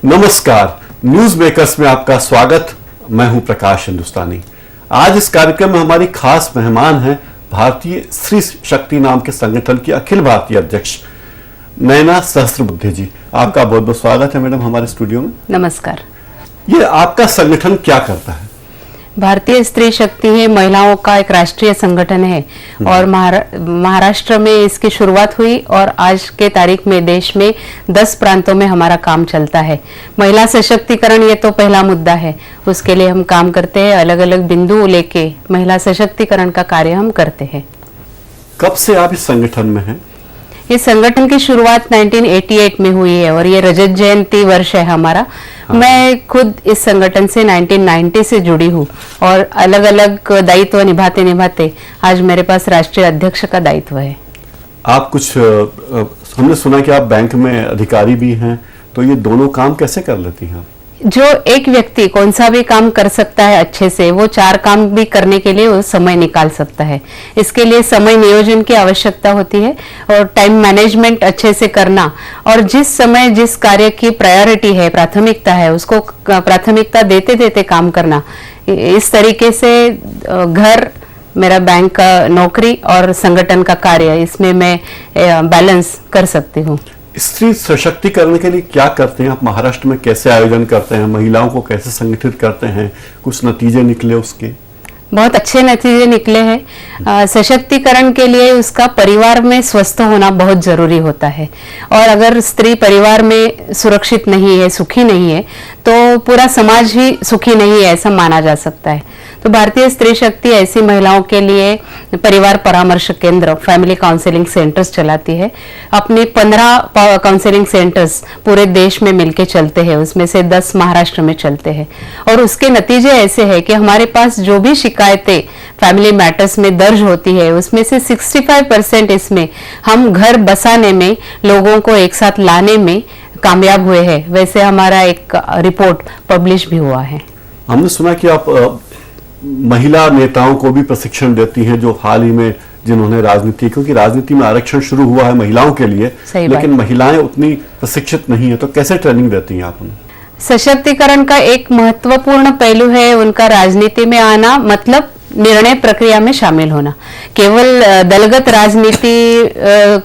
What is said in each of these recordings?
नमस्कार, news makers में आपका स्वागत। मैं हूं प्रकाश हिंदुस्तानी। आज इस कार्यक्रम में हमारी खास मेहमान हैं भारतीय स्त्री शक्ति नाम के संगठन की अखिल भारतीय अध्यक्ष नयना सहस्त्रबुद्धे जी। आपका बहुत बहुत स्वागत है मैडम हमारे स्टूडियो में। नमस्कार। ये आपका संगठन क्या करता है? भारतीय स्त्री शक्ति है, महिलाओं का एक राष्ट्रीय संगठन है और महाराष्ट्र में इसकी शुरुआत हुई और आज के तारीख में देश में 10 प्रांतों में हमारा काम चलता है। महिला सशक्तिकरण ये तो पहला मुद्दा है, उसके लिए हम काम करते हैं। अलग अलग बिंदु लेके महिला सशक्तिकरण का कार्य हम करते हैं। कब से आप इस संगठन में हैं? इस संगठन की शुरुआत 1988 में हुई है और ये रजत जयंती वर्ष है हमारा। मैं खुद इस संगठन से 1990 से जुड़ी हूँ और अलग अलग दायित्व निभाते निभाते आज मेरे पास राष्ट्रीय अध्यक्ष का दायित्व है। आप कुछ हमने सुना कि आप बैंक में अधिकारी भी हैं, तो ये दोनों काम कैसे कर लेती हैं आप? जो एक व्यक्ति कौन सा भी काम कर सकता है अच्छे से, वो 4 काम भी करने के लिए वो समय निकाल सकता है। इसके लिए समय नियोजन की आवश्यकता होती है और टाइम मैनेजमेंट अच्छे से करना और जिस समय जिस कार्य की प्रायोरिटी है, प्राथमिकता है, उसको प्राथमिकता देते देते काम करना। इस तरीके से घर, मेरा बैंक का नौकरी और संगठन का कार्य, इसमें मैं बैलेंस कर सकती हूँ। स्त्री सशक्तिकरण के लिए क्या करते हैं आप? महाराष्ट्र में कैसे आयोजन करते हैं? महिलाओं को कैसे संगठित करते हैं? कुछ नतीजे निकले उसके? बहुत अच्छे नतीजे निकले हैं। सशक्तिकरण के लिए उसका परिवार में स्वस्थ होना बहुत जरूरी होता है और अगर स्त्री परिवार में सुरक्षित नहीं है, सुखी नहीं है, तो पूरा समाज ही सुखी नहीं है, ऐसा माना जा सकता है। तो भारतीय स्त्री शक्ति ऐसी महिलाओं के लिए परिवार परामर्श केंद्र, फैमिली काउंसलिंग सेंटर्स चलाती है। अपने 15 काउंसलिंग सेंटर्स पूरे देश में मिलके चलते हैं, उसमें से 10 महाराष्ट्र में चलते हैं और उसके नतीजे ऐसे हैं कि हमारे पास जो भी शिकायतें फैमिली मैटर्स में दर्ज होती है, उसमें से 65% इसमें हम घर बसाने में, लोगों को एक साथ लाने में कामयाब हुए हैं। वैसे हमारा एक रिपोर्ट पब्लिश भी हुआ है। हमने सुना कि आप महिला नेताओं को भी प्रशिक्षण देती हैं, जो हाल ही में जिन्होंने राजनीति, क्योंकि राजनीति में आरक्षण शुरू हुआ है महिलाओं के लिए, लेकिन महिलाएं उतनी प्रशिक्षित नहीं है, तो कैसे ट्रेनिंग देती हैं आप उन्हें? सशक्तिकरण का एक महत्वपूर्ण पहलू है उनका राजनीति में आना, मतलब निर्णय प्रक्रिया में शामिल होना। केवल दलगत राजनीति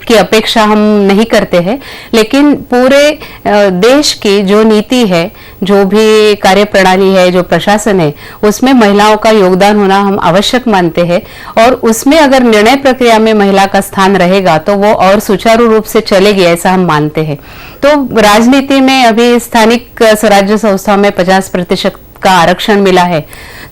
की अपेक्षा हम नहीं करते हैं, लेकिन पूरे देश की जो नीति है, जो भी कार्यप्रणाली है, जो प्रशासन है, उसमें महिलाओं का योगदान होना हम आवश्यक मानते हैं और उसमें अगर निर्णय प्रक्रिया में महिला का स्थान रहेगा तो वो और सुचारू रूप से चलेगी, ऐसा हम मानते हैं। तो राजनीति में अभी स्थानिक स्वराज्य संस्थाओं में 50% का आरक्षण मिला है,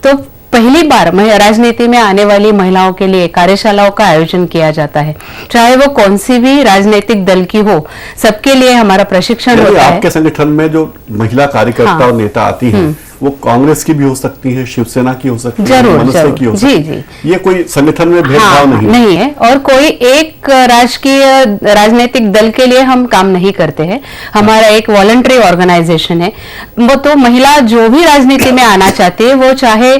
तो पहली बार राजनीति में आने वाली महिलाओं के लिए कार्यशालाओं का आयोजन किया जाता है, चाहे वो कौन सी भी राजनीतिक दल की हो, सबके लिए हमारा प्रशिक्षण होता है। आपके संगठन में जो महिला कार्यकर्ता और नेता आती हैं, वो कांग्रेस की भी हो सकती है, शिवसेना की हो सकती है, जरूर की हो सकती है। जी। ये कोई संगठन में भेदभाव नहीं है और कोई एक राजकीय राजनीतिक दल के लिए हम काम नहीं करते हैं। हमारा एक वॉलंटरी ऑर्गेनाइजेशन है। वो तो महिला जो भी राजनीति में आना चाहती है, वो चाहे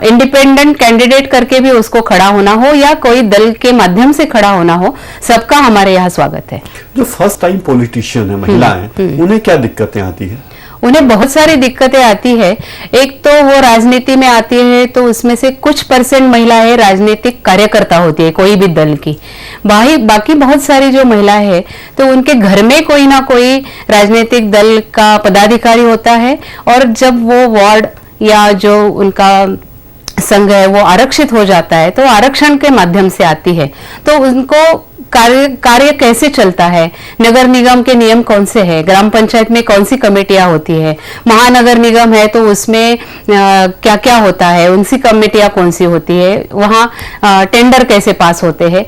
इंडिपेंडेंट कैंडिडेट करके भी उसको खड़ा होना हो या कोई दल के माध्यम से खड़ा होना हो, सबका हमारे यहाँ स्वागत है। जो फर्स्ट टाइम पॉलिटिशियन है, महिलाएं, उन्हें क्या दिक्कतें आती है? उन्हें बहुत सारी दिक्कतें आती है। एक तो वो राजनीति में आती है तो उसमें से कुछ % महिलाएं राजनीतिक कार्यकर्ता होती है कोई भी दल की। बाकी बहुत सारी जो महिलाएं है तो उनके घर में कोई ना कोई राजनीतिक दल का पदाधिकारी होता है और जब वो वार्ड या जो उनका संघ है वो आरक्षित हो जाता है तो आरक्षण के माध्यम से आती है। तो उनको कार्य कैसे चलता है, नगर निगम के नियम कौन से हैं, ग्राम पंचायत में कौन सी कमेटियां होती है, महानगर निगम है तो उसमें क्या क्या होता है, उनसी कमेटियां कौन सी होती है, वहाँ टेंडर कैसे पास होते हैं,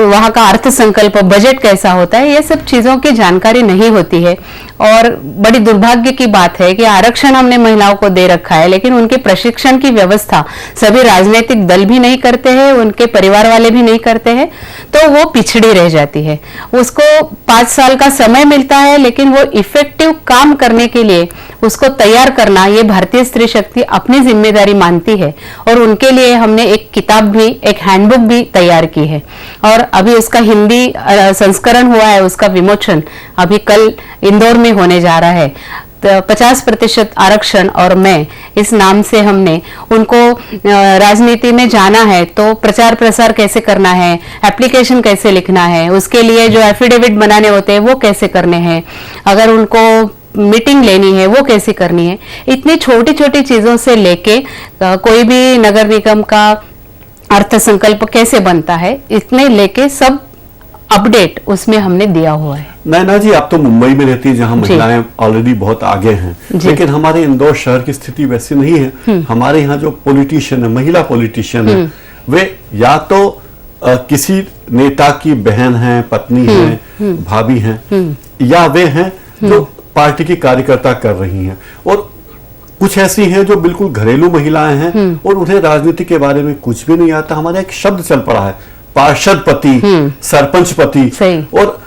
वहाँ का अर्थ संकल्प, बजट कैसा होता है, ये सब चीजों की जानकारी नहीं होती है। और बड़ी दुर्भाग्य की बात है कि आरक्षण हमने महिलाओं को दे रखा है, लेकिन उनके प्रशिक्षण की व्यवस्था सभी राजनीतिक दल भी नहीं करते हैं, उनके परिवार वाले भी नहीं करते हैं। तो वो पिछड़ी रह जाती है। उसको 5 साल का समय मिलता है, लेकिन वो इफेक्टिव काम करने के लिए उसको तैयार करना ये भारतीय स्त्री शक्ति अपनी जिम्मेदारी मानती है। और उनके लिए हमने एक किताब भी, एक हैंडबुक भी तैयार की है और अभी उसका हिंदी संस्करण हुआ है। उसका विमोचन अभी कल इंदौर में होने जा रहा है। 50% आरक्षण और मैं, इस नाम से हमने उनको राजनीति में जाना है तो प्रचार प्रसार कैसे करना है, एप्लीकेशन कैसे लिखना है, उसके लिए जो एफिडेविट बनाने होते हैं वो कैसे करने हैं, अगर उनको मीटिंग लेनी है वो कैसे करनी है, इतनी छोटी छोटी चीजों से लेके कोई भी नगर निगम का अर्थ संकल्प कैसे बनता है, इतने लेके सब अपडेट उसमें हमने दिया हुआ है। नैना जी, आप तो मुंबई में रहती है जहां महिलाएं ऑलरेडी बहुत आगे हैं, लेकिन हमारे इंदौर शहर की स्थिति वैसी नहीं है। हमारे यहाँ जो पॉलिटिशियन है, महिला पॉलिटिशियन है, वे या तो किसी नेता की बहन है, पत्नी है, भाभी हैं, या वे हैं जो पार्टी की कार्यकर्ता कर रही हैं, और कुछ ऐसी हैं जो बिल्कुल घरेलू महिलाएं हैं और उन्हें राजनीति के बारे में कुछ भी नहीं आता। हमारा एक शब्द चल पड़ा है, पार्षद पति, सरपंच पति, और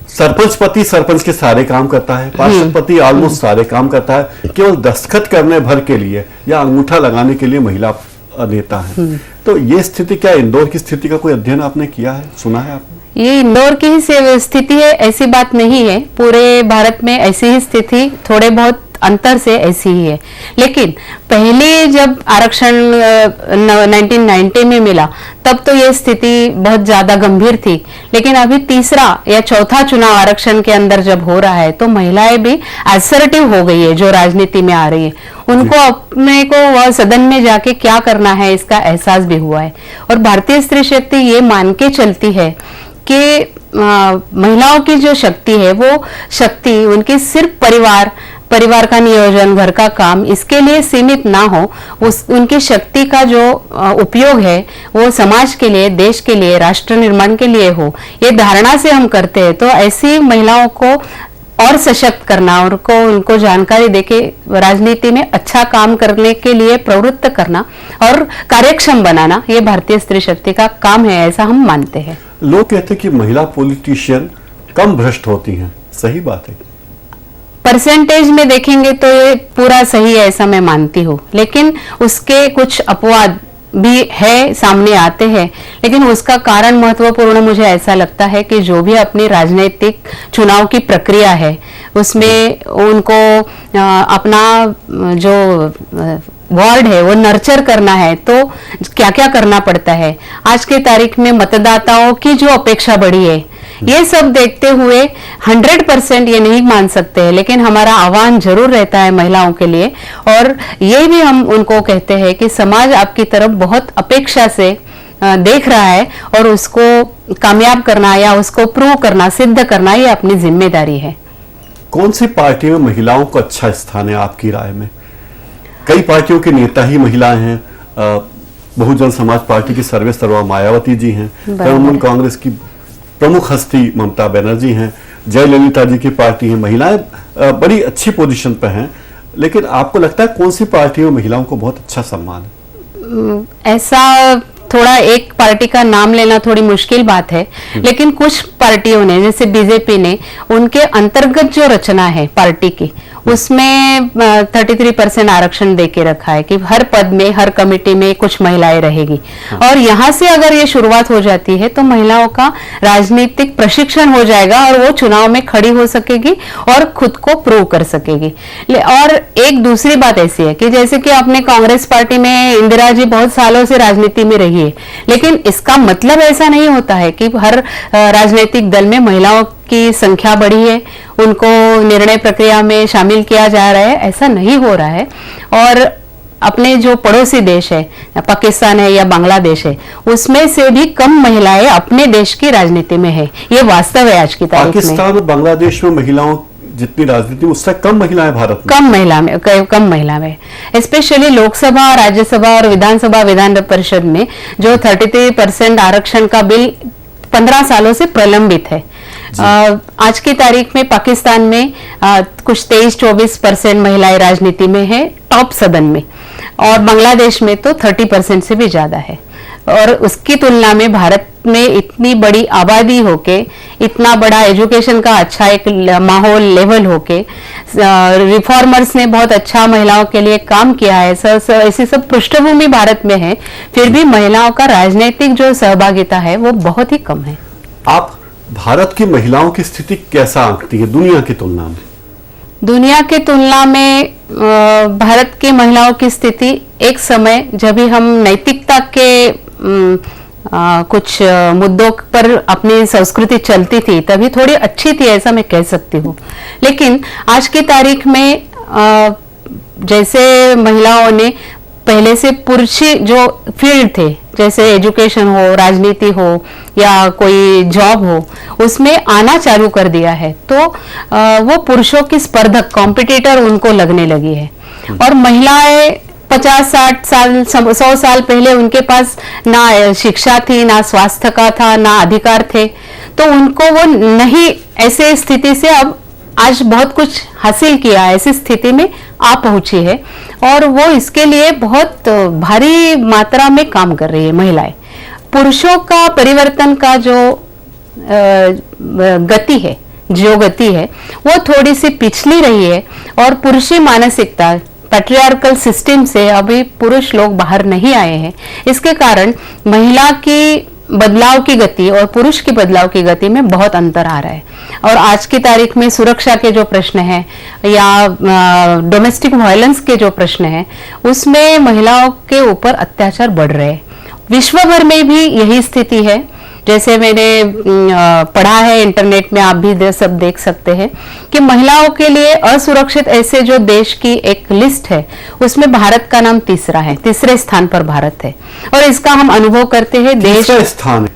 सरपंच पति सरपंच के सारे काम करता है, पार्षद पति ऑलमोस्ट सारे काम करता है, केवल दस्तखत करने भर के लिए या अंगूठा लगाने के लिए महिला नेता है। तो ये स्थिति, क्या इंदौर की स्थिति का कोई अध्ययन आपने किया है, सुना है आपने? ये इंदौर की ही स्थिति है, ऐसी बात नहीं है। पूरे भारत में ऐसी ही स्थिति, थोड़े बहुत अंतर से ऐसी ही है। लेकिन पहले जब आरक्षण 1990 में मिला तब तो ये स्थिति बहुत ज्यादा गंभीर थी, लेकिन अभी तीसरा या चौथा चुनाव आरक्षण के अंदर जब हो रहा है तो महिलाएं भी असर्टिव हो गई है, जो राजनीति में आ रही है। उनको अपने को सदन में जाके क्या करना है इसका एहसास भी हुआ है। और भारतीय स्त्री शक्ति ये मान के चलती है कि महिलाओं की जो शक्ति है वो शक्ति उनकी सिर्फ परिवार का नियोजन, घर का काम, इसके लिए सीमित ना हो। उनकी शक्ति का जो उपयोग है वो समाज के लिए, देश के लिए, राष्ट्र निर्माण के लिए हो, ये धारणा से हम करते हैं। तो ऐसी महिलाओं को और सशक्त करना और उनको जानकारी देके राजनीति में अच्छा काम करने के लिए प्रवृत्त करना और कार्यक्षम बनाना, ये भारतीय स्त्री शक्ति का काम है, ऐसा हम मानते हैं। लोग कहते हैं कि महिला पॉलिटिशियन कम भ्रष्ट होती हैं, सही बात है? परसेंटेज में देखेंगे तो ये पूरा सही है, ऐसा मैं मानती हूँ, लेकिन उसके कुछ अपवाद भी है, सामने आते हैं। लेकिन उसका कारण महत्वपूर्ण मुझे ऐसा लगता है कि जो भी अपनी राजनीतिक चुनाव की प्रक्रिया है उसमें उनको अपना जो वार्ड है वो नर्चर करना है, तो क्या क्या करना पड़ता है। आज के तारीख में मतदाताओं की जो अपेक्षा बढ़ी है, ये सब देखते हुए 100% ये नहीं मान सकते हैं, लेकिन हमारा आह्वान जरूर रहता है महिलाओं के लिए। और ये भी हम उनको कहते हैं कि समाज आपकी तरफ बहुत अपेक्षा से देख रहा है और उसको कामयाब करना या उसको प्रूव करना, सिद्ध करना, ये अपनी जिम्मेदारी है। कौन सी पार्टी में महिलाओं को अच्छा स्थान है आपकी राय में? कई पार्टियों के नेता ही महिलाएं हैं। बहुजन समाज पार्टी की सर्वेसर्वा मायावती जी हैं, तृणमूल कांग्रेस की प्रमुख हस्ती ममता बनर्जी हैं, जयललिता जी की पार्टी है, महिलाएं बड़ी अच्छी पोजीशन पर हैं। लेकिन आपको लगता है कौन सी पार्टी में महिलाओं को बहुत अच्छा सम्मान है? ऐसा थोड़ा एक पार्टी का नाम लेना थोड़ी मुश्किल बात है, लेकिन कुछ पार्टियों ने, जैसे बीजेपी ने, उनके अंतर्गत जो रचना है पार्टी की, उसमें 33% आरक्षण देके रखा है कि हर पद में, हर कमेटी में कुछ महिलाएं रहेगी। और यहाँ से अगर ये शुरुआत हो जाती है तो महिलाओं का राजनीतिक प्रशिक्षण हो जाएगा और वो चुनाव में खड़ी हो सकेगी और खुद को प्रूव कर सकेगी। और एक दूसरी बात ऐसी है कि जैसे कि आपने कांग्रेस पार्टी में इंदिरा जी बहुत सालों से राजनीति में रही है, लेकिन इसका मतलब ऐसा नहीं होता है कि हर राजनीतिक दल में महिलाओं की संख्या बढ़ी है, उनको निर्णय प्रक्रिया में शामिल किया जा रहा है, ऐसा नहीं हो रहा है। और अपने जो पड़ोसी देश है, पाकिस्तान है या बांग्लादेश है, उसमें से भी कम महिलाएं अपने देश की राजनीति में है, ये वास्तव है आज की तारीख में। पाकिस्तान और बांग्लादेश में महिलाओं जितनी राजनीति, उससे कम महिलाएं भारत में, कम महिला में स्पेशली लोकसभा, राज्यसभा और विधानसभा, विधान परिषद में जो 33% आरक्षण का बिल 15 सालों से प्रलंबित है। आज की तारीख में पाकिस्तान में कुछ 23-24% महिलाएं राजनीति में है, टॉप सदन में। और बांग्लादेश में तो 30% से भी ज्यादा है। और उसकी तुलना में भारत में इतनी बड़ी आबादी होके, इतना बड़ा एजुकेशन का अच्छा एक माहौल लेवल होके, रिफॉर्मर्स ने बहुत अच्छा महिलाओं के लिए काम किया है, ऐसी सब पृष्ठभूमि भारत में है, फिर भी महिलाओं का राजनीतिक जो सहभागिता है वो बहुत ही कम है। आप भारत की महिलाओं की स्थिति कैसा आंकती है दुनिया की तुलना में? दुनिया की तुलना में भारत की महिलाओं की स्थिति एक समय जब भी हम नैतिकता के कुछ मुद्दों पर अपनी संस्कृति चलती थी तभी थोड़ी अच्छी थी, ऐसा मैं कह सकती हूँ। लेकिन आज की तारीख में जैसे महिलाओं ने पहले से पुरुष जो फील्ड थे, जैसे एजुकेशन हो, राजनीति हो या कोई जॉब हो, उसमें आना चालू कर दिया है, तो वो पुरुषों की स्पर्धक कॉम्पिटिटर उनको लगने लगी है। और महिलाएं 50-60 साल 100 साल पहले उनके पास ना शिक्षा थी, ना स्वास्थ्य का था, ना अधिकार थे, तो उनको वो नहीं, ऐसे स्थिति से अब आज बहुत कुछ हासिल किया, ऐसी स्थिति में आ पहुंची है और वो इसके लिए बहुत भारी मात्रा में काम कर रही है महिलाएं। पुरुषों का परिवर्तन का जो गति है वो थोड़ी सी पिछली रही है और पुरुषी मानसिकता, पैट्रियार्कल सिस्टम से अभी पुरुष लोग बाहर नहीं आए हैं। इसके कारण महिला की बदलाव की गति और पुरुष की बदलाव की गति में बहुत अंतर आ रहा है। और आज की तारीख में सुरक्षा के जो प्रश्न हैं या डोमेस्टिक वायलेंस के जो प्रश्न हैं, उसमें महिलाओं के ऊपर अत्याचार बढ़ रहे हैं। विश्व भर में भी यही स्थिति है। जैसे मैंने पढ़ा है, इंटरनेट में आप भी सब देख सकते हैं कि महिलाओं के लिए असुरक्षित ऐसे जो देश की एक लिस्ट है, उसमें भारत का नाम तीसरे स्थान पर भारत है। और इसका हम अनुभव करते हैं। देश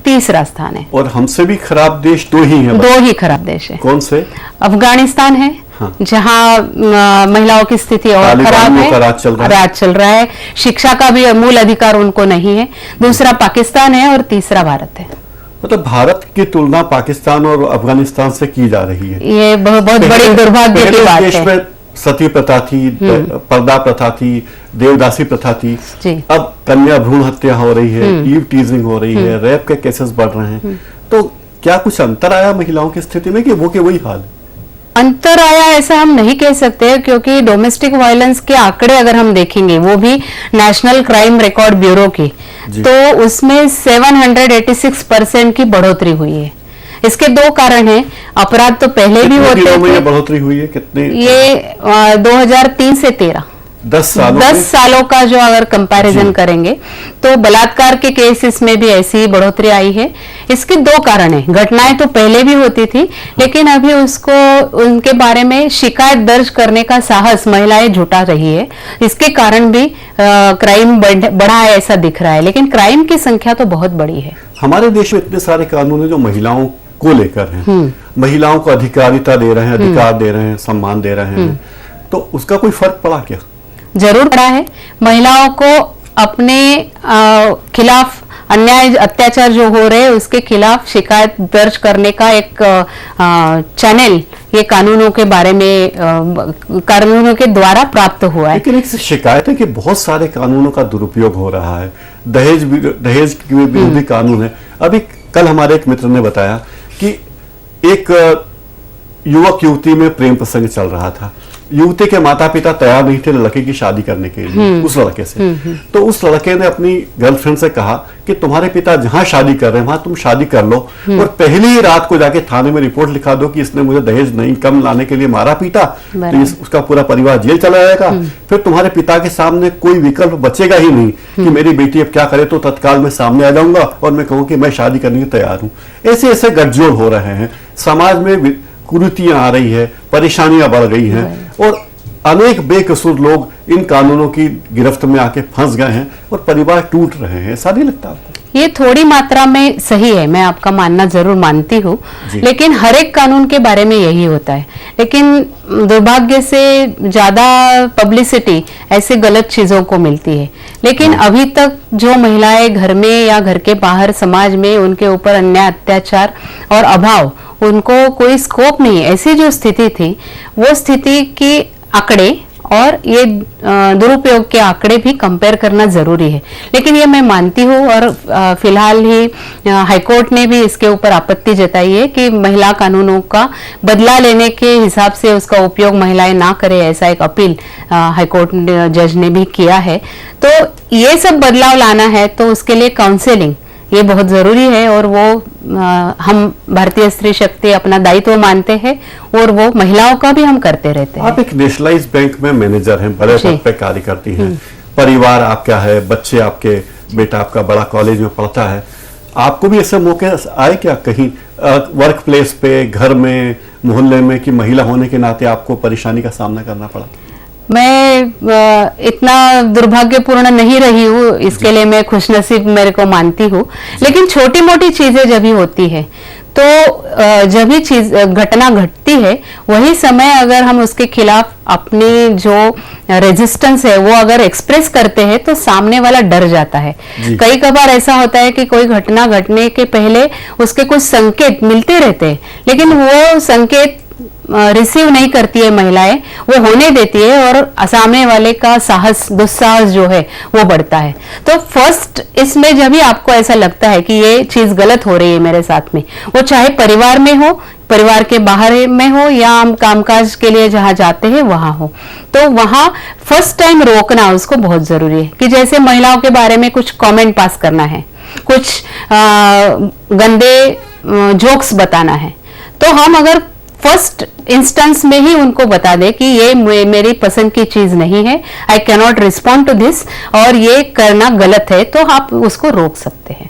तीसरा स्थान है। और हमसे भी खराब देश दो ही खराब देश है। कौन से? अफगानिस्तान है, हाँ। जहां महिलाओं की स्थिति और खराब है, राज चल रहा है, शिक्षा का भी मूल अधिकार उनको नहीं है। दूसरा पाकिस्तान है और तीसरा भारत है। मतलब भारत की तुलना पाकिस्तान और अफगानिस्तान से की जा रही है। ये बहुत बड़ी दुर्भाग्य की बात है। देश में सती प्रथा थी, पर्दा प्रथा थी, देवदासी प्रथा थी, अब कन्या भ्रूण हत्या हो रही है, ईव टीजिंग हो रही है, रेप के केसेस बढ़ रहे हैं। तो क्या कुछ अंतर आया महिलाओं की स्थिति में कि वो के वही हाल? अंतर आया ऐसा हम नहीं कह सकते, क्योंकि डोमेस्टिक वायलेंस के आंकड़े अगर हम देखेंगे, वो भी नेशनल क्राइम रिकॉर्ड ब्यूरो की, तो उसमें 786% की बढ़ोतरी हुई है। इसके दो कारण हैं। अपराध तो पहले भी होते थे। बढ़ोतरी हुई है कितने? ये 2003 से 13 10 सालों का जो अगर कंपैरिजन करेंगे तो बलात्कार के केसेस में भी ऐसी ही बढ़ोतरी आई है। इसके दो कारण हैं। घटनाएं तो पहले भी होती थी, लेकिन अभी उसको उनके बारे में शिकायत दर्ज करने का साहस महिलाएं जुटा रही है। इसके कारण भी क्राइम बढ़ा है ऐसा दिख रहा है, लेकिन क्राइम की संख्या तो बहुत बड़ी है। हमारे देश में इतने सारे कानून है जो महिलाओं को लेकर हैं, महिलाओं को अधिकारिता दे रहे हैं, अधिकार दे रहे हैं, सम्मान दे रहे हैं, तो उसका कोई फर्क पड़ा क्या? जरूर पड़ा है। महिलाओं को अपने खिलाफ अन्याय अत्याचार जो हो रहे हैं उसके खिलाफ शिकायत दर्ज करने का एक चैनल ये कानूनों के बारे में कानूनों के द्वारा प्राप्त हुआ है। लेकिन एक शिकायत है कि बहुत सारे कानूनों का दुरुपयोग हो रहा है। दहेज भी कानून है। अभी कल हमारे एक मित्र ने बताया कि एक युवक युवती में प्रेम प्रसंग चल रहा था। युवती के माता पिता तैयार नहीं थे लड़के की शादी करने के लिए उस लड़के से। तो उस लड़के ने अपनी गर्लफ्रेंड से कहा कि तुम्हारे पिता जहां शादी कर रहे हैं वहां तुम शादी कर लो, और पहली ही रात को जाके थाने में रिपोर्ट लिखा दो कि इसने मुझे दहेज नहीं कम लाने के लिए मारा पीटा, तो उसका पूरा परिवार जेल चला जाएगा। फिर तुम्हारे पिता के सामने कोई विकल्प बचेगा ही नहीं कि मेरी बेटी अब क्या करे, तो तत्काल मैं सामने आ जाऊंगा और मैं कहूँ कि मैं शादी करने को तैयार हूँ। ऐसे ऐसे गठजोड़ हो रहे हैं। समाज में कुरीतियां आ रही है, परेशानियां बढ़ गई हैं और अनेक बेकसूर लोग इन कानूनों की गिरफ्त में आके फंस गए हैं और परिवार टूट रहे हैं। ऐसा नहीं लगता आपको? ये थोड़ी मात्रा में सही है, मैं आपका मानना जरूर मानती हूँ, लेकिन हर एक कानून के बारे में यही होता है। लेकिन दुर्भाग्य से ज्यादा पब्लिसिटी ऐसे गलत चीजों को मिलती है। लेकिन अभी तक जो महिलाएं घर में या घर के बाहर समाज में उनके ऊपर अन्याय अत्याचार और अभाव, उनको कोई स्कोप नहीं है। ऐसी जो स्थिति थी वो स्थिति की आंकड़े और ये दुरुपयोग के आंकड़े भी कंपेयर करना जरूरी है। लेकिन ये मैं मानती हूँ और फिलहाल ही हाईकोर्ट ने भी इसके ऊपर आपत्ति जताई है कि महिला कानूनों का बदला लेने के हिसाब से उसका उपयोग महिलाएं ना करें, ऐसा एक अपील हाईकोर्ट जज ने भी किया है। तो ये सब बदलाव लाना है तो उसके लिए काउंसलिंग ये बहुत जरूरी है और वो हम भारतीय स्त्री शक्ति अपना दायित्व मानते हैं और वो महिलाओं का भी हम करते रहते हैं। आप एक नेशनलाइज बैंक में मैनेजर हैं, बड़े पद पे कार्य करती हैं, परिवार आपका है, बच्चे आपके, बेटा आपका बड़ा कॉलेज में पढ़ता है, आपको भी ऐसे मौके आए क्या कहीं वर्क प्लेस पे, घर में, मोहल्ले में कि महिला होने के नाते आपको परेशानी का सामना करना पड़ा? मैं इतना दुर्भाग्यपूर्ण नहीं रही हूँ, इसके लिए मैं खुशनसीब मेरे को मानती हूँ। लेकिन छोटी मोटी चीजें जब भी होती है तो जब भी चीज घटना घटती है वही समय अगर हम उसके खिलाफ अपनी जो रेजिस्टेंस है वो अगर एक्सप्रेस करते हैं तो सामने वाला डर जाता है। कई कबार ऐसा होता है कि कोई घटना घटने के पहले उसके कुछ संकेत मिलते रहते हैं लेकिन वो संकेत रिसीव नहीं करती है महिलाएं, वो होने देती है और सामने वाले का साहस, दुस्साहस जो है वो बढ़ता है। तो फर्स्ट इसमें जब भी आपको ऐसा लगता है कि ये चीज गलत हो रही है मेरे साथ में, वो चाहे परिवार में हो, परिवार के बाहर में हो या हम कामकाज के लिए जहां जाते हैं वहां हो, तो वहां फर्स्ट टाइम रोकना उसको बहुत जरूरी है। कि जैसे महिलाओं के बारे में कुछ कमेंट पास करना है, कुछ गंदे जोक्स बताना है, तो हम अगर फर्स्ट इंस्टेंस में ही उनको बता दे कि ये मेरी पसंद की चीज नहीं है, I can not respond to this, और ये करना गलत है, तो आप उसको रोक सकते हैं।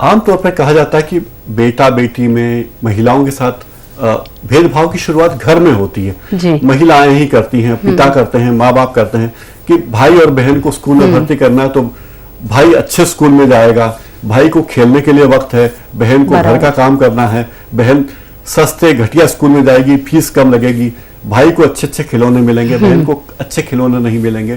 आमतौर पर कहा जाता है कि बेटा बेटी में महिलाओं के साथ भेदभाव की शुरुआत घर में होती है। महिलाएं ही करती हैं, पिता करते हैं, माँ बाप करते हैं कि भाई और बहन को स्कूल में भर्ती करना है तो भाई अच्छे स्कूल में जाएगा, भाई को खेलने के लिए वक्त है, बहन को घर का काम करना है, बहन सस्ते घटिया स्कूल में जाएगी, फीस कम लगेगी, भाई को अच्छे अच्छे खिलौने मिलेंगे, बहन को अच्छे खिलौने नहीं मिलेंगे।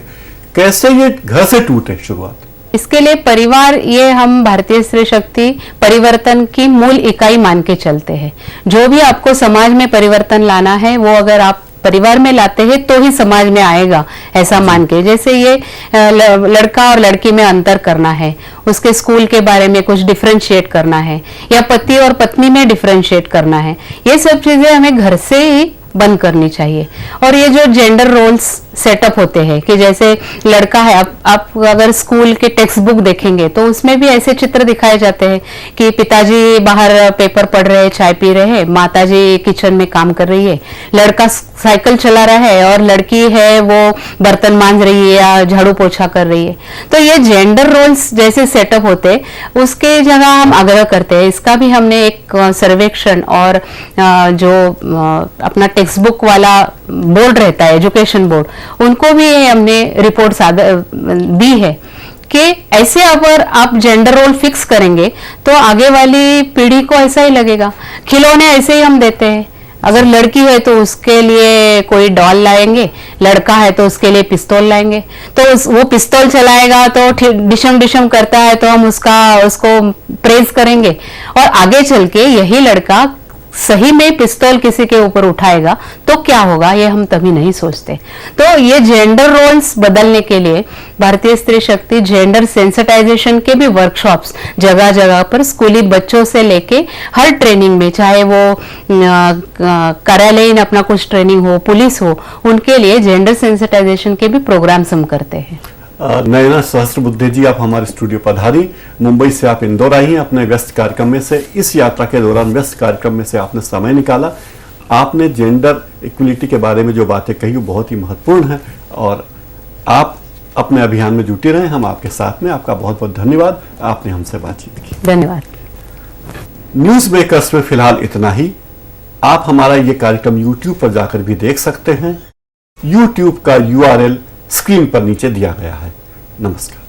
कैसे ये घर से टूटे शुरुआत? इसके लिए परिवार, ये हम भारतीय स्त्री शक्ति परिवर्तन की मूल इकाई मान के चलते हैं। जो भी आपको समाज में परिवर्तन लाना है वो अगर आप परिवार में लाते हैं तो ही समाज में आएगा, ऐसा मान के। जैसे ये लड़का और लड़की में अंतर करना है, उसके स्कूल के बारे में कुछ डिफरेंशिएट करना है, या पति और पत्नी में डिफरेंशिएट करना है, ये सब चीजें हमें घर से ही बंद करनी चाहिए। और ये जो जेंडर रोल्स सेटअप होते हैं कि जैसे लड़का है, आप अगर स्कूल के टेक्स्ट बुक देखेंगे तो उसमें भी ऐसे चित्र दिखाए जाते हैं कि पिताजी बाहर पेपर पढ़ रहे हैं, चाय पी रहे हैं, माताजी किचन में काम कर रही है, लड़का साइकिल चला रहा है और लड़की है वो बर्तन मांज रही है या झाड़ू पोछा कर रही है। तो ये जेंडर रोल्स जैसे सेटअप होते उसके जगह हम आग्रह करते हैं। इसका भी हमने एक सर्वेक्षण और जो अपना टेक्स्ट बुक वाला बोर्ड रहता है, एजुकेशन बोर्ड, उनको भी हमने रिपोर्ट दी है कि ऐसे अगर आप जेंडर रोल फिक्स करेंगे तो आगे वाली पीढ़ी को ऐसा ही लगेगा। खिलौने ऐसे ही हम देते हैं, अगर लड़की है तो उसके लिए कोई डॉल लाएंगे, लड़का है तो उसके लिए पिस्तौल लाएंगे, तो वो पिस्तौल चलाएगा तो डिशम डिशम करता है तो हम उसको प्रेज करेंगे, और आगे चल के यही लड़का सही में पिस्तौल किसी के ऊपर उठाएगा तो क्या होगा, ये हम तभी नहीं सोचते। तो ये जेंडर रोल्स बदलने के लिए भारतीय स्त्री शक्ति जेंडर सेंसिटाइजेशन के भी वर्कशॉप्स जगह जगह पर स्कूली बच्चों से लेके हर ट्रेनिंग में, चाहे वो कार्यालयीन अपना कुछ ट्रेनिंग हो, पुलिस हो, उनके लिए जेंडर सेंसिटाइजेशन के भी प्रोग्राम्स हम करते हैं। नयना सहस्त्रबुद्धे जी, आप हमारे स्टूडियो पधारी। मुंबई से आप इंदौर आई हैं अपने व्यस्त कार्यक्रम में से। इस यात्रा के दौरान व्यस्त कार्यक्रम में से आपने समय निकाला, आपने जेंडर इक्वलिटी के बारे में जो बातें कही वो बहुत ही महत्वपूर्ण है, और आप अपने अभियान में जुटे रहे। हम आपके साथ में। आपका बहुत बहुत धन्यवाद, आपने हमसे बातचीत की। धन्यवाद। न्यूज मेकर्स में फिलहाल इतना ही। आप हमारा ये कार्यक्रम YouTube पर जाकर भी देख सकते हैं। YouTube का URL स्क्रीन पर नीचे दिया गया है। नमस्कार।